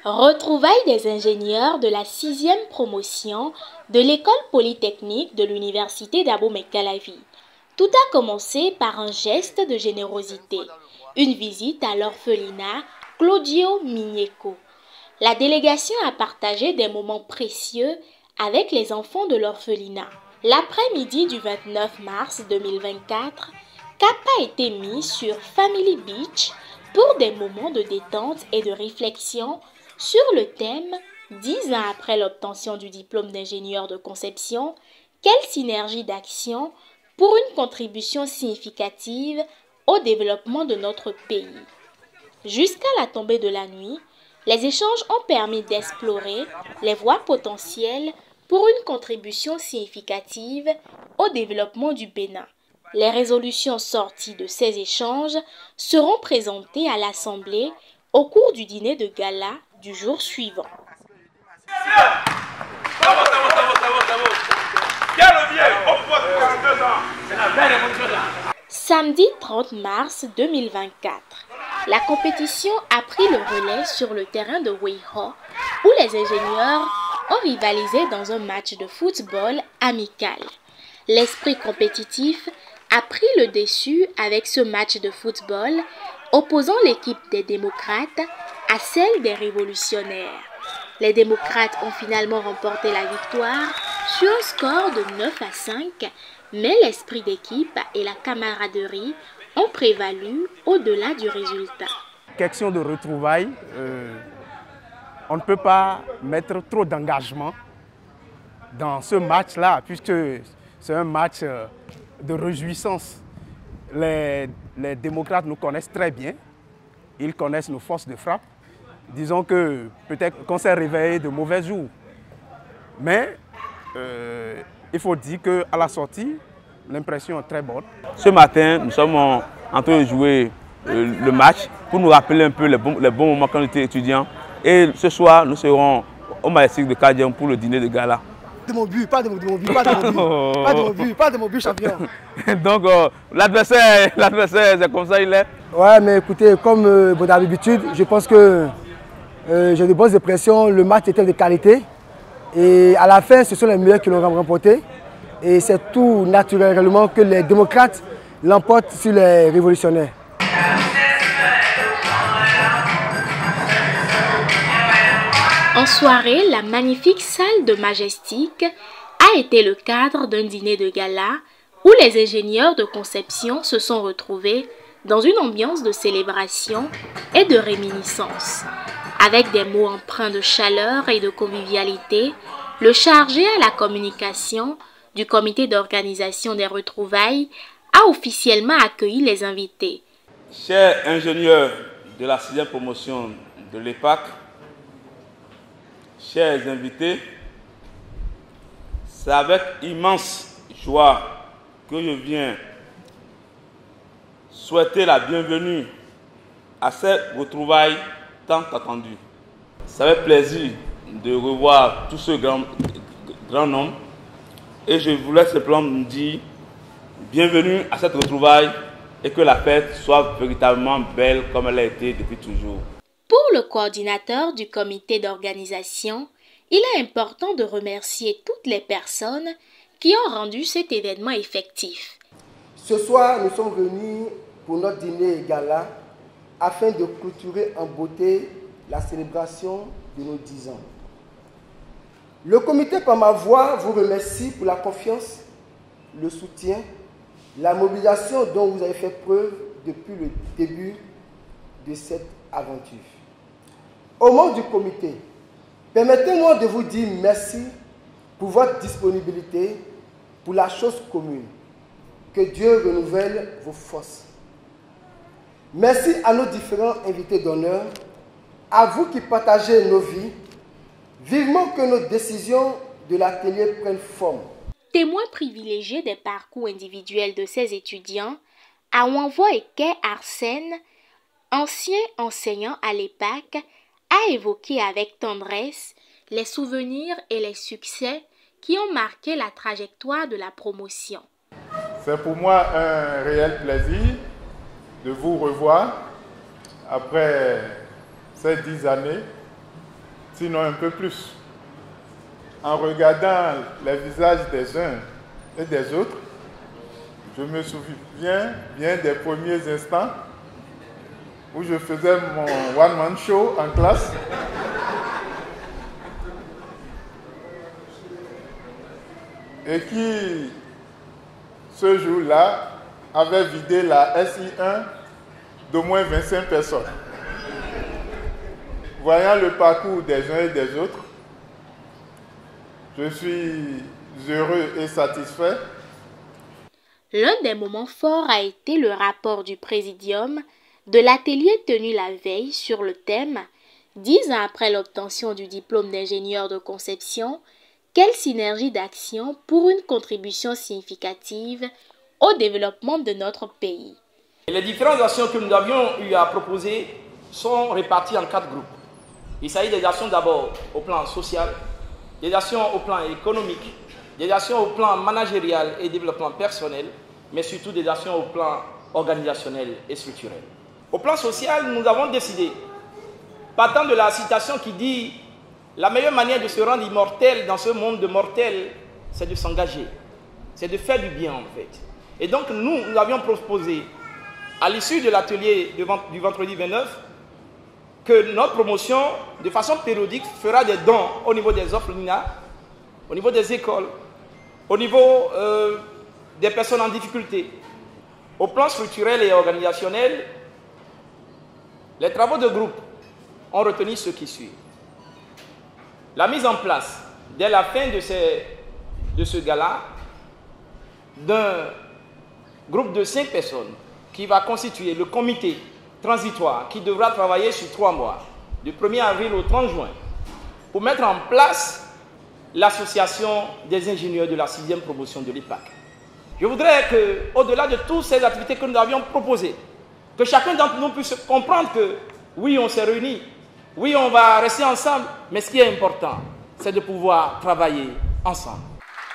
Retrouvailles des ingénieurs de la 6e promotion de l'école polytechnique de l'université d'Abomey-Calavi. Tout a commencé par un geste de générosité, une visite à l'orphelinat Claudio Migneko. La délégation a partagé des moments précieux avec les enfants de l'orphelinat. L'après-midi du 29 mars 2024, cap a été mis sur Family Beach pour des moments de détente et de réflexion sur le thème « 10 ans après l'obtention du diplôme d'ingénieur de conception, quelle synergie d'action pour une contribution significative au développement de notre pays ?» Jusqu'à la tombée de la nuit, les échanges ont permis d'explorer les voies potentielles pour une contribution significative au développement du Bénin. Les résolutions sorties de ces échanges seront présentées à l'Assemblée au cours du dîner de gala du jour suivant. Samedi 30 mars 2024, la compétition a pris le relais sur le terrain de Weiho où les ingénieurs ont rivalisé dans un match de football amical. L'esprit compétitif a pris le dessus avec ce match de football opposant l'équipe des démocrates à celle des révolutionnaires. Les démocrates ont finalement remporté la victoire sur un score de 9 à 5, mais l'esprit d'équipe et la camaraderie ont prévalu au-delà du résultat. Question de retrouvailles, on ne peut pas mettre trop d'engagement dans ce match-là, puisque c'est un match de réjouissance. Les démocrates nous connaissent très bien, ils connaissent nos forces de frappe. Disons que peut-être qu'on s'est réveillé de mauvais jours, mais il faut dire qu'à la sortie, l'impression est très bonne. Ce matin, nous sommes en train de jouer le match pour nous rappeler un peu les bons moments quand on était étudiants. Et ce soir, nous serons au Majestic de Kadian pour le dîner de gala. De mon but, pas de mon but, pas de mon but, pas de mon but, pas de mon but, champion. Donc l'adversaire, c'est comme ça il est. Ouais, mais écoutez, comme d'habitude, je pense que j'ai de bonnes impressions. Le match était de qualité. Et à la fin, ce sont les meilleurs qui l'ont remporté. Et c'est tout naturellement que les démocrates l'emportent sur les révolutionnaires. En soirée, la magnifique salle de Majestic a été le cadre d'un dîner de gala où les ingénieurs de conception se sont retrouvés dans une ambiance de célébration et de réminiscence. Avec des mots empreints de chaleur et de convivialité, le chargé à la communication du comité d'organisation des retrouvailles a officiellement accueilli les invités. Chers ingénieurs de la 6e promotion de l'EPAC, chers invités, c'est avec immense joie que je viens souhaiter la bienvenue à ces retrouvailles tant attendues. Ça fait plaisir de revoir tous ce grand nombre et je voulais simplement me dire bienvenue à cette retrouvaille et que la fête soit véritablement belle comme elle a été depuis toujours. Pour le coordinateur du comité d'organisation, il est important de remercier toutes les personnes qui ont rendu cet événement effectif. Ce soir, nous sommes venus pour notre dîner gala afin de clôturer en beauté la célébration de nos 10 ans. Le comité, par ma voix, vous remercie pour la confiance, le soutien, la mobilisation dont vous avez fait preuve depuis le début de cette aventure. Au nom du comité, permettez-moi de vous dire merci pour votre disponibilité pour la chose commune. Que Dieu renouvelle vos forces. Merci à nos différents invités d'honneur, à vous qui partagez nos vies. Vivement que nos décisions de l'atelier prennent forme. Témoin privilégié des parcours individuels de ces étudiants, Awanvo Eke Arsène, ancien enseignant à l'EPAC, a évoqué avec tendresse les souvenirs et les succès qui ont marqué la trajectoire de la promotion. C'est pour moi un réel plaisir de vous revoir après ces 10 années sinon un peu plus. En regardant les visages des uns et des autres, je me souviens bien des premiers instants où je faisais mon one-man show en classe. Et qui, ce jour-là, avait vidé la SI1 d'au moins 25 personnes. Voyant le parcours des uns et des autres, je suis heureux et satisfait. L'un des moments forts a été le rapport du Présidium de l'atelier tenu la veille sur le thème « 10 ans après l'obtention du diplôme d'ingénieur de conception, quelle synergie d'action pour une contribution significative au développement de notre pays ?» Les différentes actions que nous avions eu à proposer sont réparties en 4 groupes. Il s'agit des actions d'abord au plan social, des actions au plan économique, des actions au plan managérial et développement personnel, mais surtout des actions au plan organisationnel et structurel. Au plan social, nous avons décidé, partant de la citation qui dit « La meilleure manière de se rendre immortel dans ce monde de mortels, c'est de s'engager, c'est de faire du bien en fait. » Et donc nous avions proposé, à l'issue de l'atelier du vendredi 29, que notre promotion, de façon périodique, fera des dons au niveau des orphelinats, au niveau des écoles, au niveau des personnes en difficulté. Au plan structurel et organisationnel, les travaux de groupe ont retenu ce qui suit. La mise en place, dès la fin de ce gala, d'un groupe de 5 personnes qui va constituer le comité transitoire qui devra travailler sur 3 mois, du 1er avril au 30 juin, pour mettre en place l'association des ingénieurs de la 6e promotion de l'IPAC. Je voudrais qu'au-delà de toutes ces activités que nous avions proposées, que chacun d'entre nous puisse comprendre que oui, on s'est réunis, oui, on va rester ensemble, mais ce qui est important, c'est de pouvoir travailler ensemble.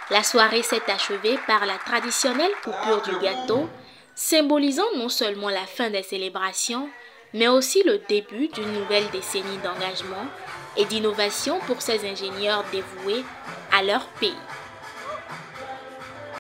La soirée s'est achevée par la traditionnelle coupure du gâteau, symbolisant non seulement la fin des célébrations, mais aussi le début d'une nouvelle décennie d'engagement et d'innovation pour ces ingénieurs dévoués à leur pays.